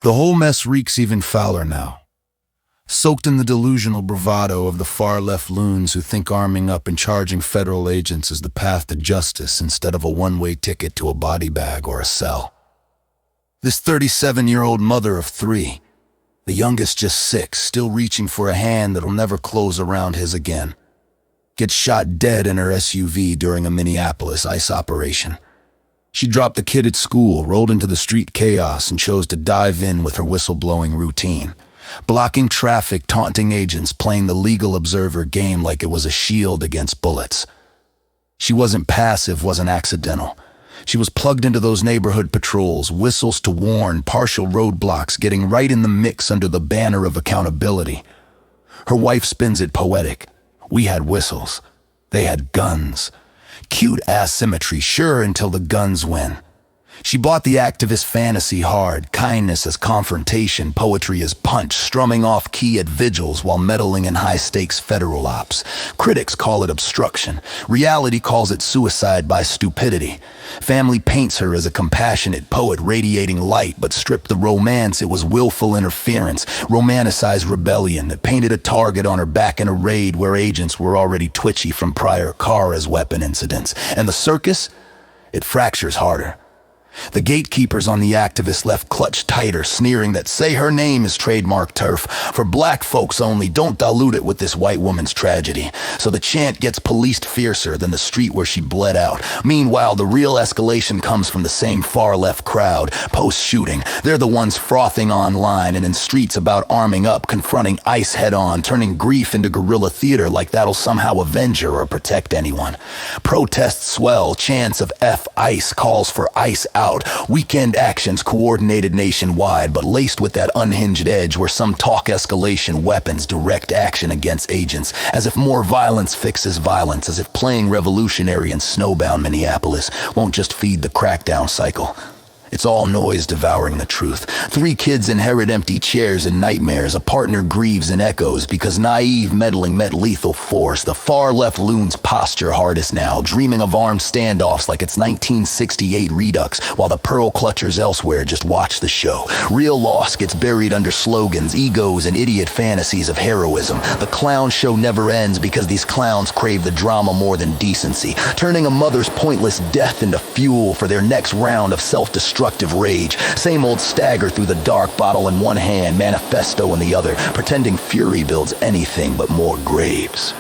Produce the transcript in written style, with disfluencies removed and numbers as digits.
The whole mess reeks even fouler now, soaked in the delusional bravado of the far-left loons who think arming up and charging federal agents is the path to justice instead of a one-way ticket to a body bag or a cell. This 37-year-old mother of three, the youngest just 6, still reaching for a hand that'll never close around his again, gets shot dead in her SUV during a Minneapolis ICE operation. She dropped the kid at school, rolled into the street chaos, and chose to dive in with her whistleblowing routine, blocking traffic, taunting agents, playing the legal observer game like it was a shield against bullets. She wasn't passive, wasn't accidental. She was plugged into those neighborhood patrols, whistles to warn, partial roadblocks, getting right in the mix under the banner of accountability. Her wife spins it poetic. We had whistles. They had guns. Cute asymmetry, sure, until the guns win. She bought the activist fantasy hard, kindness as confrontation, poetry as punch, strumming off key at vigils while meddling in high-stakes federal ops. Critics call it obstruction. Reality calls it suicide by stupidity. Family paints her as a compassionate poet radiating light, but stripped the romance, it was willful interference, romanticized rebellion that painted a target on her back in a raid where agents were already twitchy from prior car as weapon incidents. And the circus? It fractures harder. The gatekeepers on the activist left clutched tighter, sneering that say her name is trademarked turf. For black folks only, don't dilute it with this white woman's tragedy. So the chant gets policed fiercer than the street where she bled out. Meanwhile, the real escalation comes from the same far-left crowd. Post-shooting, they're the ones frothing online and in streets about arming up, confronting ICE head-on, turning grief into guerrilla theater like that'll somehow avenge her or protect anyone. Protests swell, chants of F ICE, calls for ICE out. Weekend actions coordinated nationwide, but laced with that unhinged edge where some talk escalation, weapons, direct action against agents, as if more violence fixes violence, as if playing revolutionary in snowbound Minneapolis won't just feed the crackdown cycle. It's all noise devouring the truth. 3 kids inherit empty chairs and nightmares. A partner grieves and echoes because naive meddling met lethal force. The far-left loons posture hardest now, dreaming of armed standoffs like it's 1968 Redux, while the pearl clutchers elsewhere just watch the show. Real loss gets buried under slogans, egos, and idiot fantasies of heroism. The clown show never ends because these clowns crave the drama more than decency, turning a mother's pointless death into fuel for their next round of self-destructive rage. Same old stagger through the dark, bottle in one hand, manifesto in the other, pretending fury builds anything but more graves.